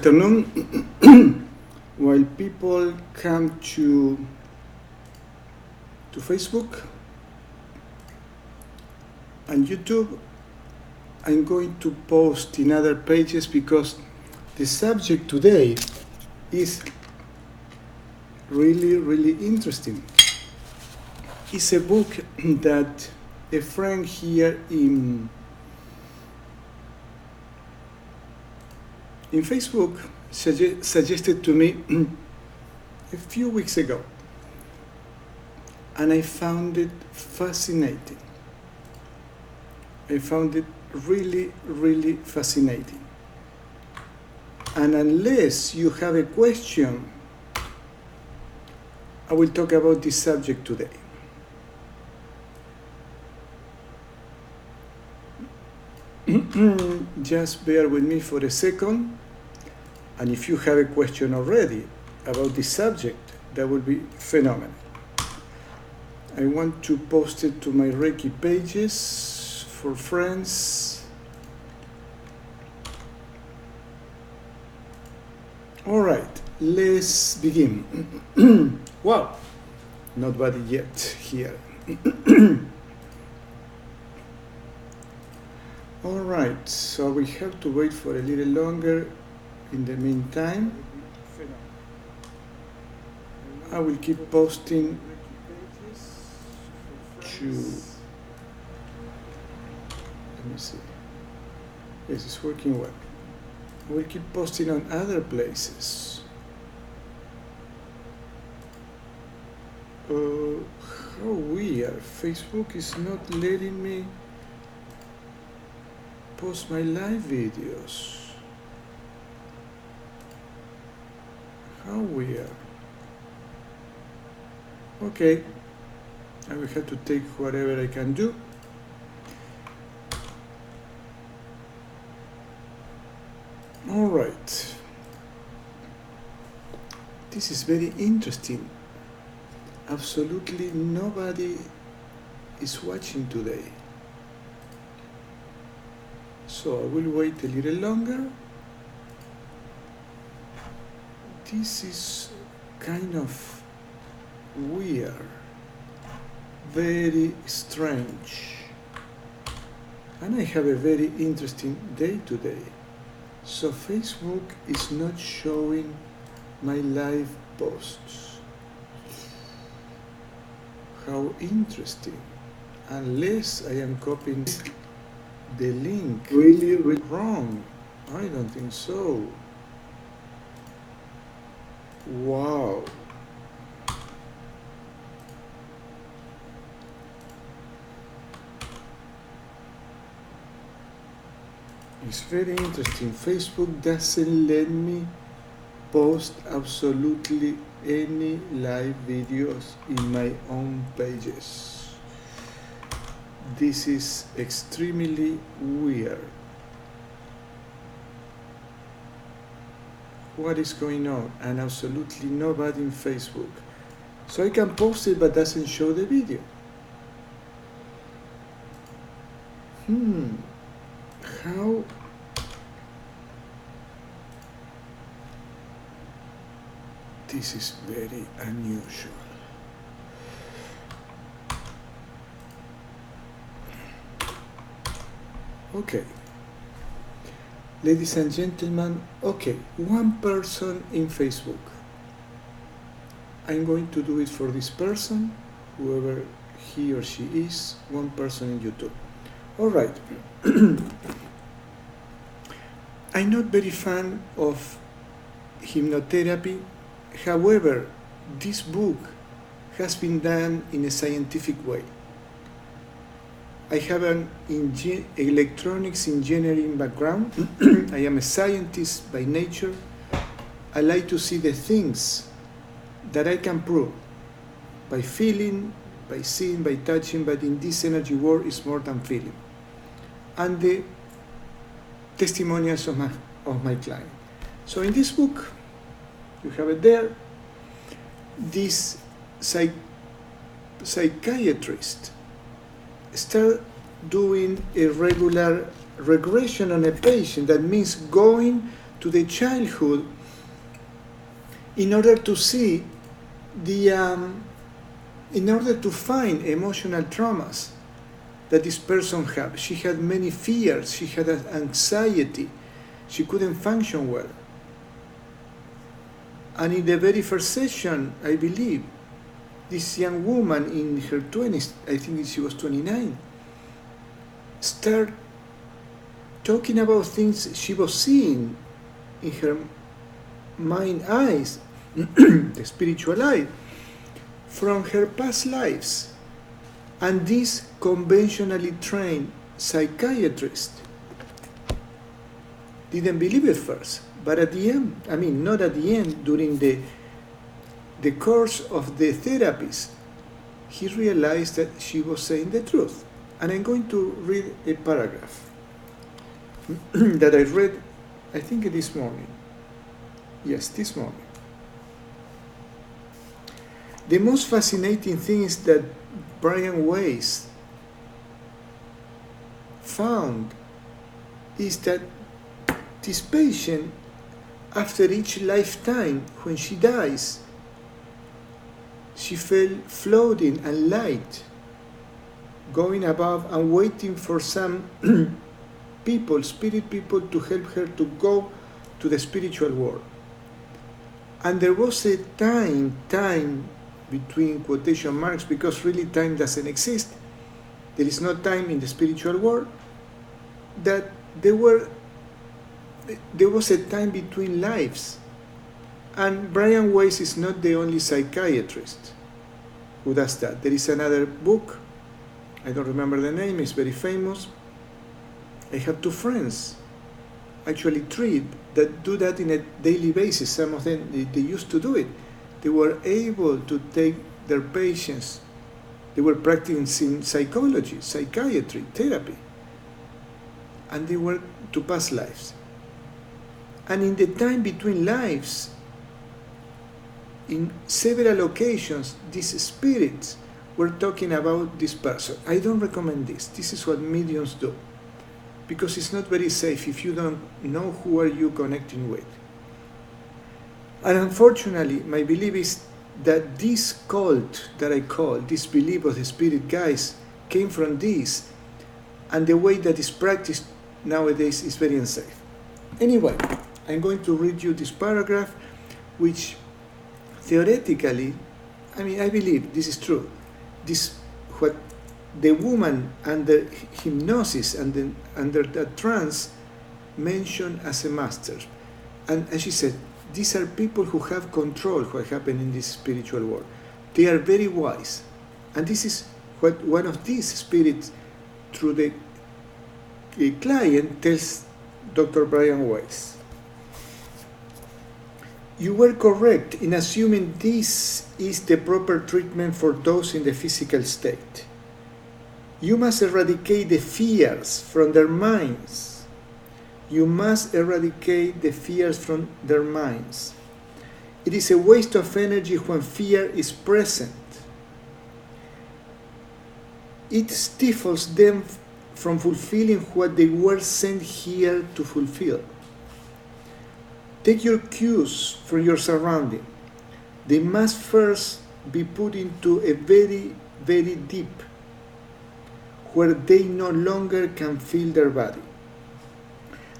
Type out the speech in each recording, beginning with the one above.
afternoon. While people come to Facebook and YouTube, I'm going to post in other pages because the subject today is really interesting. It's a book that a friend here in Facebook suggested to me a few weeks ago, and I found it fascinating. I found it really fascinating. And unless you have a question, I will talk about this subject today. Just bear with me for a second, and if you have a question already about this subject, that would be phenomenal. I want to post it to my Reiki pages for friends. All right, let's begin. Wow, nobody yet here. All right, so we have to wait for a little longer. In the meantime, I will keep posting to, let me see, yes, it's working well. I will keep posting on other places. How weird, Facebook is not letting me post my live videos. How weird. Okay, I will have to take whatever I can do. All right. This is very interesting. Absolutely nobody is watching today. So I will wait a little longer. This is kind of weird, very strange. And I have a very interesting day today. So Facebook is not showing my live posts. How interesting. Unless I am copying the link really wrong. I don't think so. Wow. It's very interesting. Facebook doesn't let me post absolutely any live videos in my own pages. This is extremely weird. What is going on? And absolutely nobody in Facebook. So I can post it but doesn't show the video. How? This is very unusual. Okay. Ladies and gentlemen, okay, one person in Facebook. I'm going to do it for this person, whoever he or she is, one person in YouTube. All right. I'm not very fan of hypnotherapy. However, this book has been done in a scientific way. I have an electronics engineering background. I am a scientist by nature. I like to see the things that I can prove by feeling, by seeing, by touching, but in this energy world is more than feeling. And the testimonials of my client. So in this book, you have it there, this psychiatrist start doing a regular regression on a patient. That means going to the childhood in order to see in order to find emotional traumas that this person had. She had many fears, she had anxiety, she couldn't function well. And in the very first session, I believe, this young woman in her 20s, I think she was 29, started talking about things she was seeing in her mind eyes, the spiritual eye, from her past lives. And this conventionally trained psychiatrist didn't believe it first, but at the end, not at the end, during the course of the therapies, he realized that she was saying the truth. And I'm going to read a paragraph that I read, I think this morning. Yes, this morning. The most fascinating thing is that Brian Weiss found is that this patient, after each lifetime, when she dies, she felt floating and light, going above and waiting for some people, spirit people, to help her to go to the spiritual world. And there was a time between quotation marks, because really time doesn't exist. There is no time in the spiritual world, that there was a time between lives. And Brian Weiss is not the only psychiatrist who does that. There is another book, I don't remember the name, it's very famous. I have two friends, actually three, that do that in a daily basis. Some of them, they used to do it. They were able to take their patients, they were practicing psychology, psychiatry, therapy, and they were to past lives. And in the time between lives, in several occasions, these spirits were talking about this person. I don't recommend this. This is what mediums do, because it's not very safe if you don't know who are you connecting with. And unfortunately, my belief is that this cult that I call, this belief of the spirit guides, came from this, and the way that is practiced nowadays is very unsafe. Anyway, I'm going to read you this paragraph, which theoretically, I believe this is true. This, what the woman under hypnosis and under that trance mentioned as a master. And as she said, these are people who have control what happened in this spiritual world. They are very wise. And this is what one of these spirits, through the client, tells Dr. Brian Weiss. You were correct in assuming this is the proper treatment for those in the physical state. You must eradicate the fears from their minds. You must eradicate the fears from their minds. It is a waste of energy when fear is present. It stifles them from fulfilling what they were sent here to fulfill. Take your cues from your surrounding. They must first be put into a very, very deep, where they no longer can feel their body.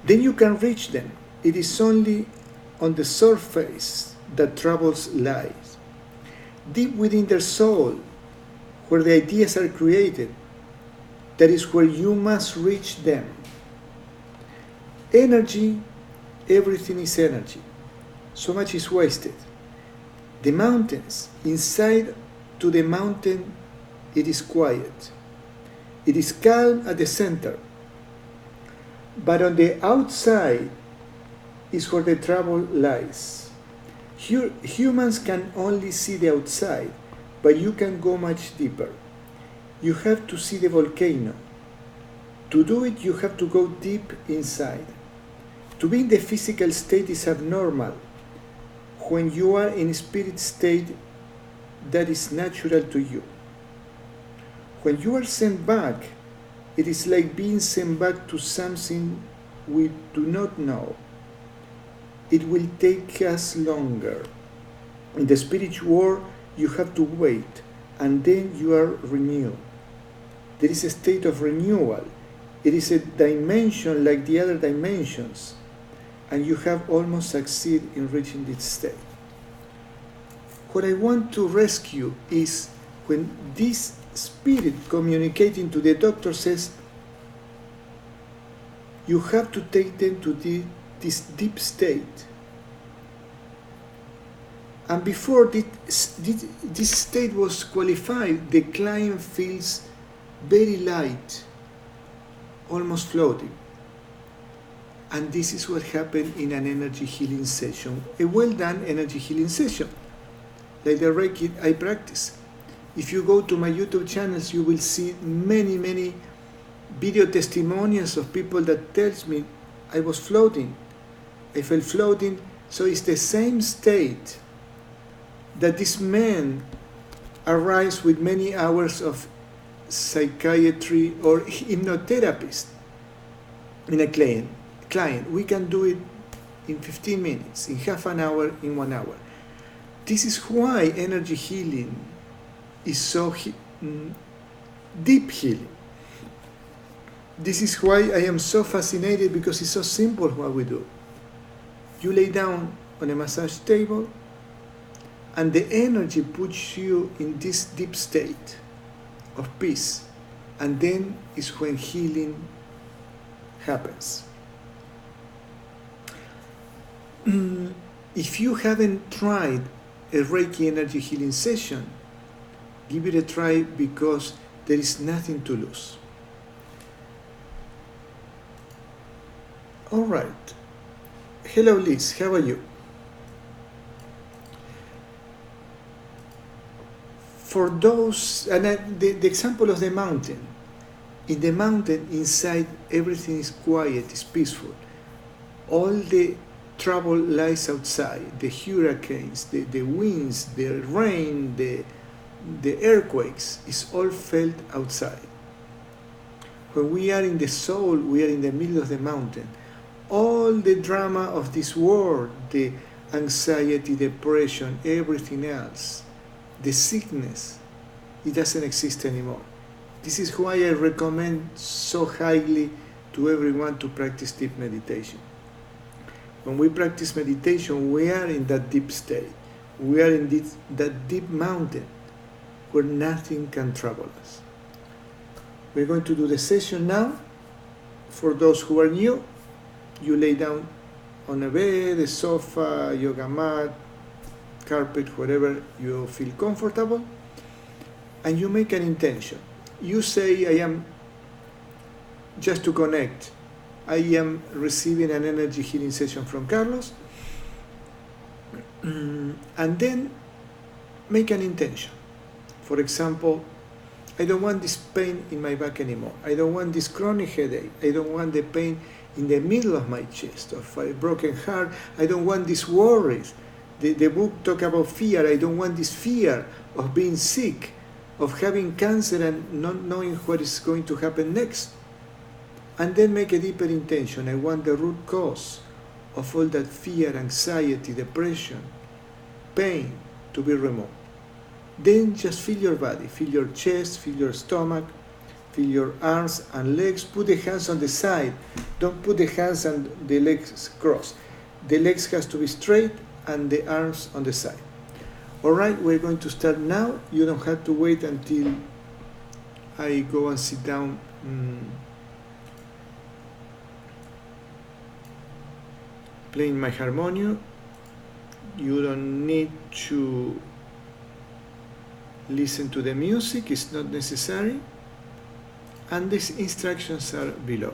Then you can reach them. It is only on the surface that troubles lies. Deep within their soul, where the ideas are created, that is where you must reach them. Energy, everything is energy. So much is wasted. The mountains, inside to the mountain, it is quiet. It is calm at the center. But on the outside is where the trouble lies. Humans can only see the outside, but you can go much deeper. You have to see the volcano. To do it, you have to go deep inside. To be in the physical state is abnormal. When you are in a spirit state, that is natural to you. When you are sent back, it is like being sent back to something we do not know. it will take us longer. In the spiritual world, you have to wait, and then you are renewed. There is a state of renewal. It is a dimension like the other dimensions, and you have almost succeeded in reaching this state. What I want to rescue is when this spirit communicating to the doctor says, you have to take them to this deep state. And before this state was qualified, the client feels very light, almost floating. And this is what happened in an energy healing session, a well-done energy healing session, like the Reiki I practice. If you go to my YouTube channels, you will see many, many video testimonials of people that tells me I was floating. I felt floating. So it's the same state that this man arrives with many hours of psychiatry or hypnotherapist in a client. We can do it in 15 minutes, in half an hour, in 1 hour. This is why energy healing is so deep healing. This is why I am so fascinated, because it's so simple what we do. You lay down on a massage table, and the energy puts you in this deep state of peace, and then is when healing happens. If you haven't tried a Reiki energy healing session, give it a try, because there is nothing to lose. All right. Hello, Liz. How are you? For those, and the example of the mountain. In the mountain, inside, everything is quiet, is peaceful. All the trouble lies outside. The hurricanes, the winds, the rain, the earthquakes is all felt outside. When we are in the soul, we are in the middle of the mountain. All the drama of this world, the anxiety, depression, everything else, the sickness, it doesn't exist anymore. This is why I recommend so highly to everyone to practice deep meditation. When we practice meditation, we are in that deep state. We are in that deep mountain where nothing can trouble us. We're going to do the session now. For those who are new, you lay down on a bed, a sofa, yoga mat, carpet, wherever you feel comfortable, and you make an intention. You say, I am, just to connect, I am receiving an energy healing session from Carlos, and then make an intention. For example, I don't want this pain in my back anymore. I don't want this chronic headache. I don't want the pain in the middle of my chest, of a broken heart. I don't want these worries. The book talks about fear. I don't want this fear of being sick, of having cancer and not knowing what is going to happen next. And then make a deeper intention. I want the root cause of all that fear, anxiety, depression, pain to be removed. Then just feel your body, feel your chest, feel your stomach, feel your arms and legs. Put the hands on the side. Don't put the hands and the legs crossed. The legs has to be straight and the arms on the side. All right, we're going to start now. You don't have to wait until I go and sit down. Playing my harmonium. You don't need to listen to the music, it's not necessary. And these instructions are below.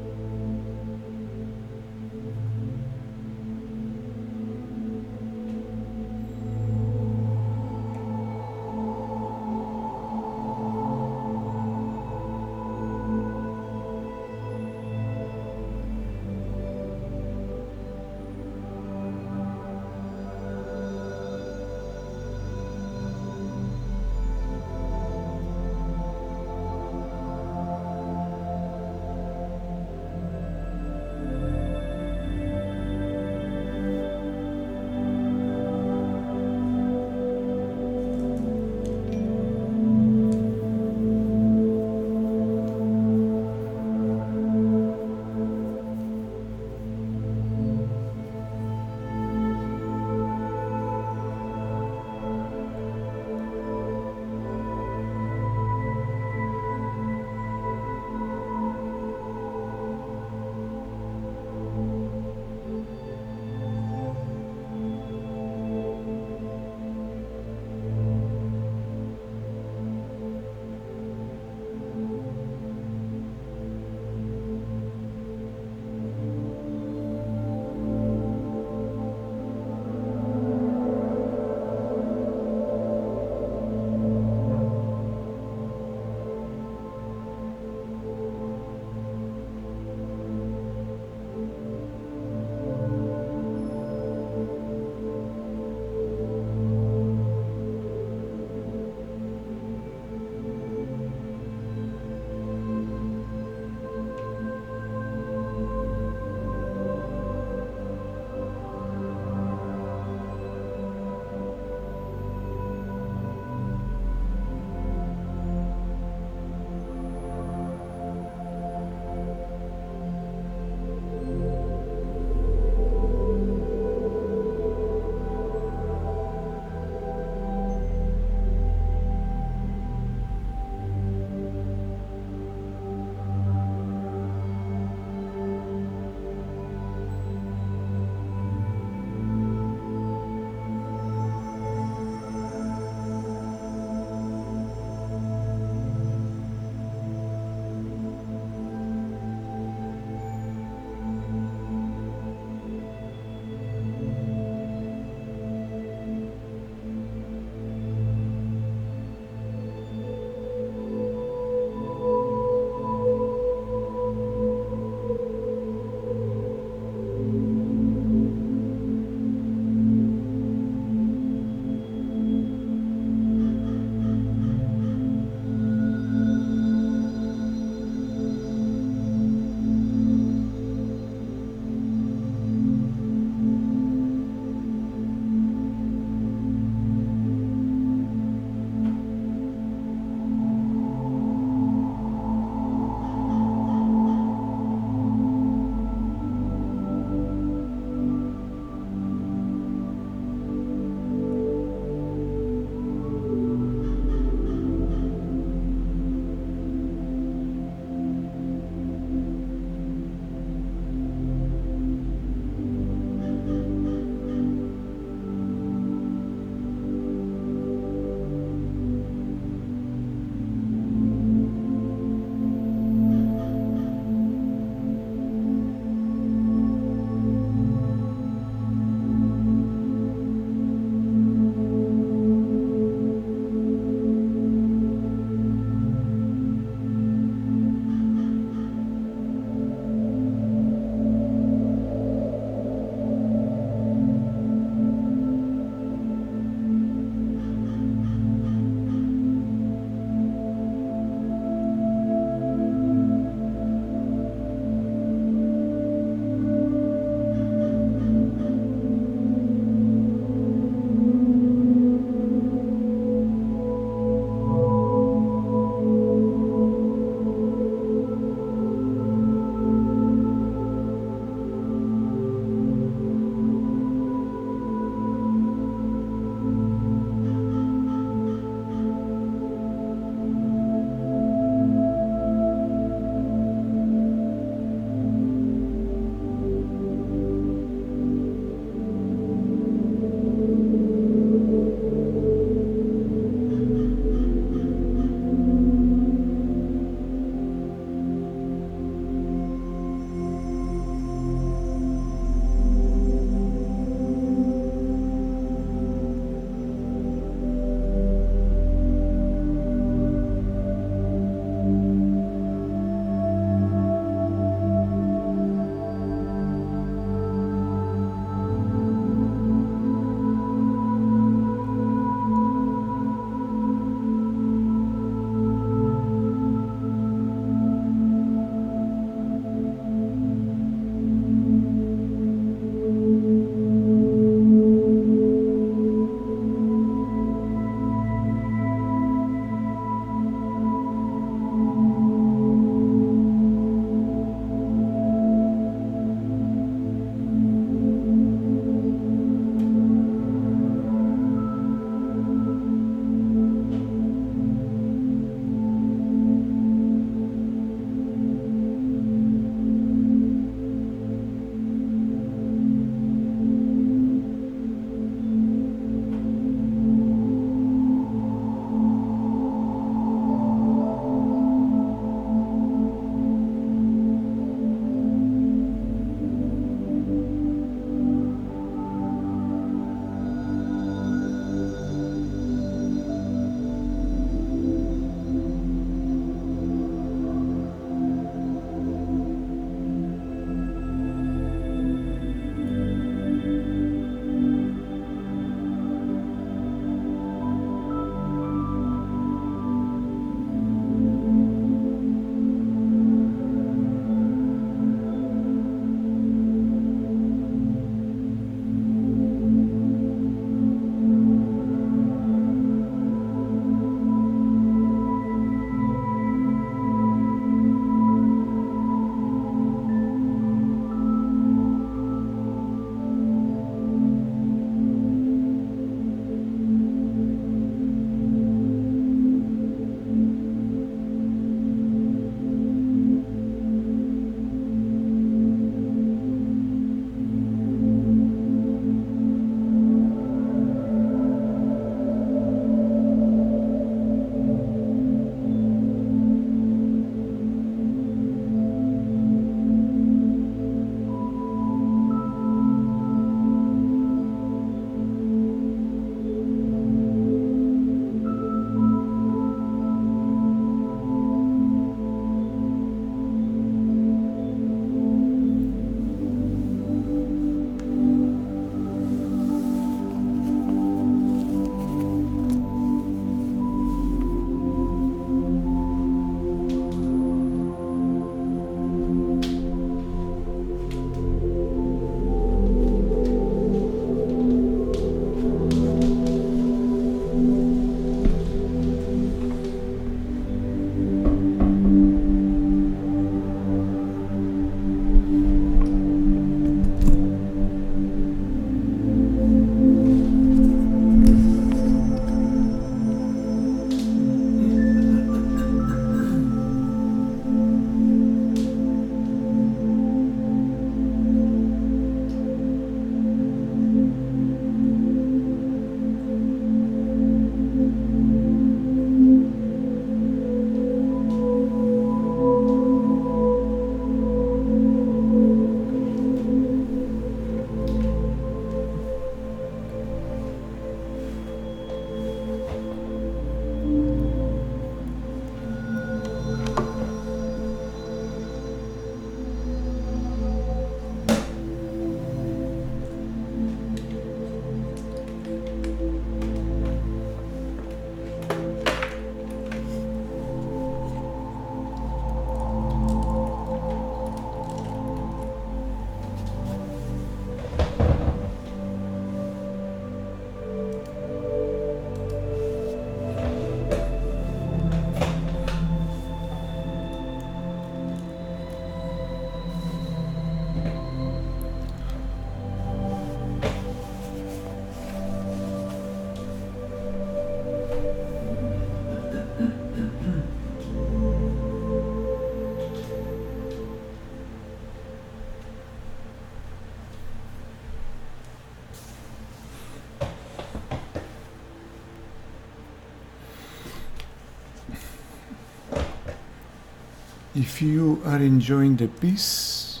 If you are enjoying the piece,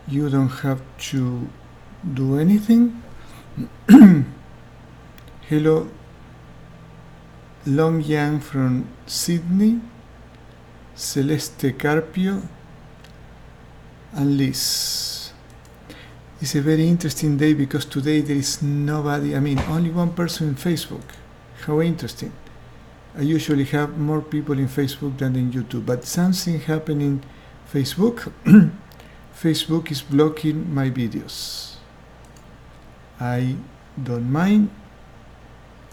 you don't have to do anything. Hello, Long Yang from Sydney, Celeste Carpio, and Liz. It's a very interesting day because today there is nobody, only one person in Facebook. How interesting. I usually have more people in Facebook than in YouTube, but something happened in Facebook. Facebook is blocking my videos. I don't mind.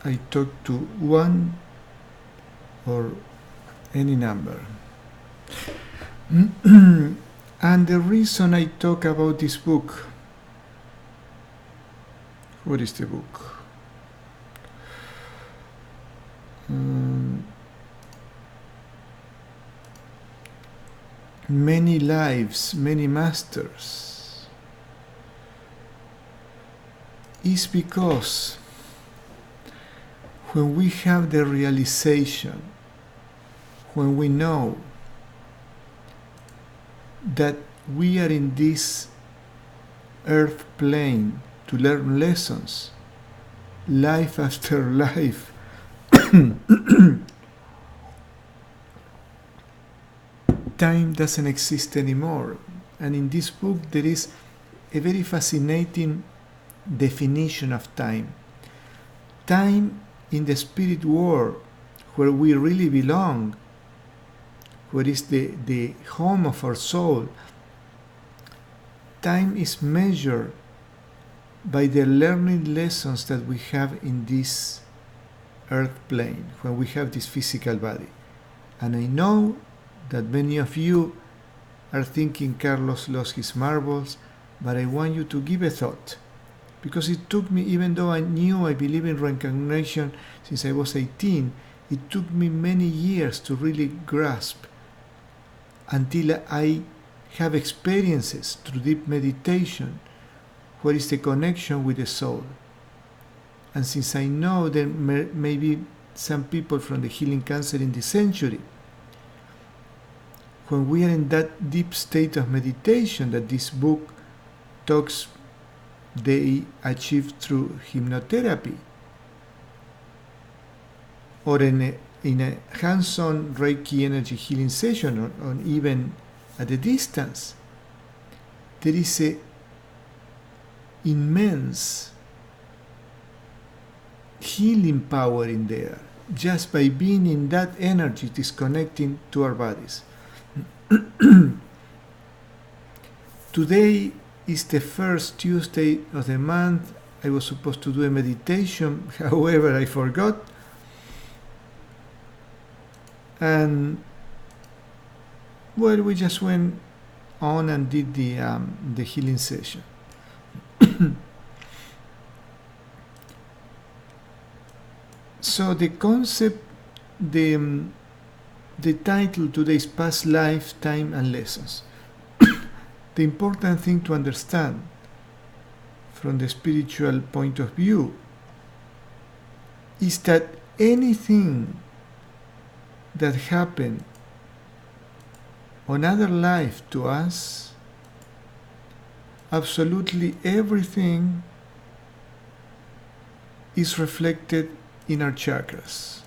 I talk to one or any number. And the reason I talk about this book, what is the book? Many lives, many masters, is because when we have the realization, when we know that we are in this earth plane to learn lessons, life after life, time doesn't exist anymore. And in this book there is a very fascinating definition of time. Time in the spirit world, where we really belong, where is the home of our soul, time is measured by the learning lessons that we have in this earth plane, when we have this physical body. And I know that many of you are thinking Carlos lost his marbles, but I want you to give a thought. Because it took me, even though I believe in reincarnation since I was 18, it took me many years to really grasp, until I have experiences through deep meditation, where is the connection with the soul. And since I know there may be some people from the healing cancer in this century, when we are in that deep state of meditation that this book talks, they achieve through hypnotherapy, or in a hands-on Reiki energy healing session, or even at a distance, there is a immense healing power in there, just by being in that energy disconnecting to our bodies. Today is the first Tuesday of the month. I was supposed to do a meditation, however I forgot. And well, we just went on and did the healing session. So the concept, the title today is Past Life, Time and Lessons. The important thing to understand from the spiritual point of view is that anything that happened on other life to us, absolutely everything is reflected in our chakras.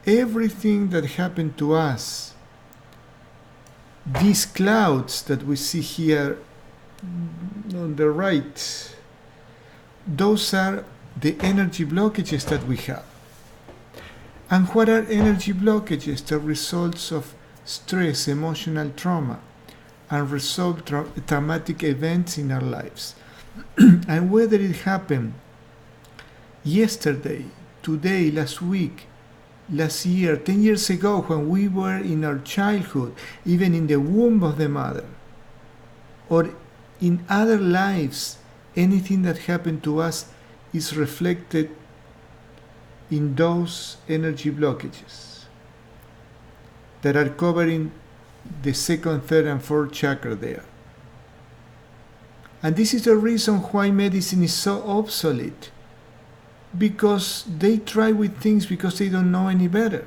Everything that happened to us, these clouds that we see here on the right, those are the energy blockages that we have. And what are energy blockages? The results of stress, emotional trauma, unresolved traumatic events in our lives. And whether it happened yesterday, today, last week, last year, 10 years ago, when we were in our childhood, even in the womb of the mother, or in other lives, anything that happened to us is reflected in those energy blockages that are covering the second, third, and fourth chakra there. And this is the reason why medicine is so obsolete. because they try with things because they don't know any better.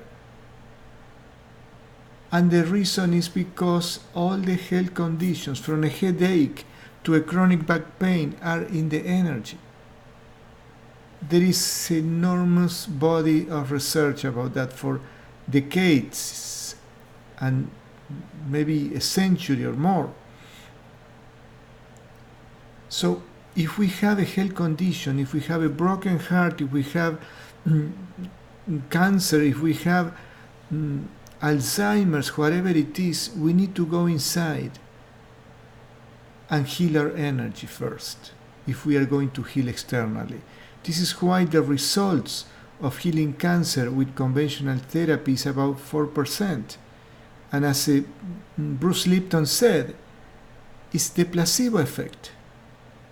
And the reason is because all the health conditions, from a headache to a chronic back pain, are in the energy. There is an enormous body of research about that for decades and maybe a century or more. So if we have a health condition, if we have a broken heart, if we have cancer, if we have Alzheimer's, whatever it is, we need to go inside and heal our energy first if we are going to heal externally. This is why the results of healing cancer with conventional therapy is about 4%. And as Bruce Lipton said, it's the placebo effect.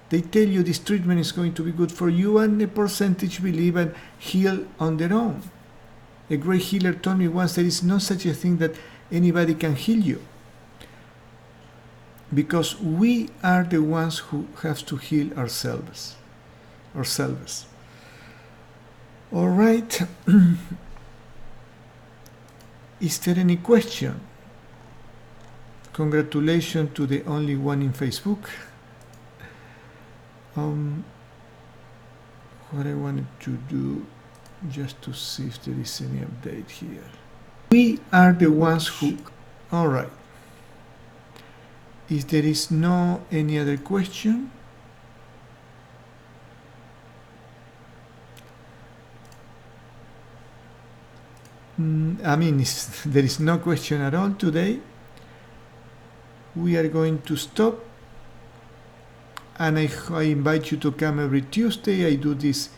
They tell you this treatment is going to be good for you, and a percentage believe and heal on their own. A great healer told me once there is no such a thing that anybody can heal you, because we are the ones who have to heal ourselves. All right. Is there any question? Congratulations to the only one in Facebook. What I wanted to do, just to see if there is any update here. We are the ones who... All right. If there is no any other question, I mean, there is no question at all today, we are going to stop. And I invite you to come every Tuesday. I do this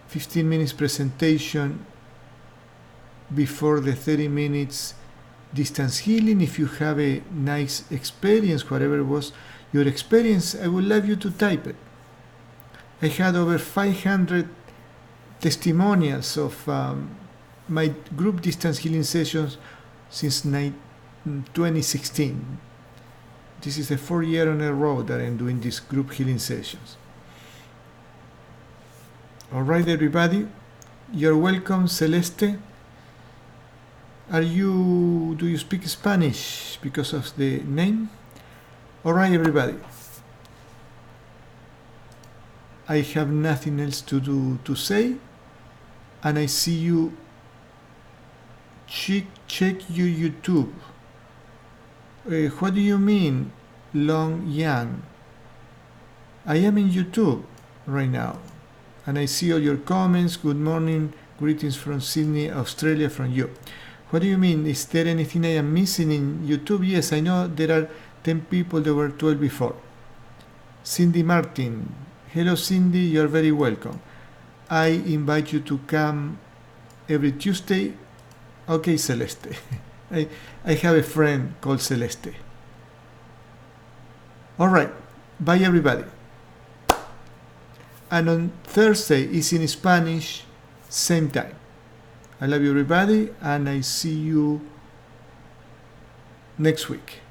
15 minutes presentation before the 30 minutes distance healing. If you have a nice experience, whatever was your experience, I would love you to type it. I had over 500 testimonials of my group distance healing sessions since 2016. This is the 4th year in a row that I'm doing these group healing sessions. All right, everybody. You're welcome, Celeste. Do you speak Spanish because of the name? All right, everybody. I have nothing else to say. And I see you. Check your YouTube. What do you mean, Long Yang? I am in YouTube right now, and I see all your comments. Good morning, greetings from Sydney, Australia, from you. What do you mean? Is there anything I am missing in YouTube? Yes, I know there are 10 people, there were 12 before. Cindy Martin. Hello, Cindy, you are very welcome. I invite you to come every Tuesday. Okay, Celeste. I have a friend called Celeste. All right. Bye, everybody. And on Thursday is in Spanish, same time. I love you, everybody, and I see you next week.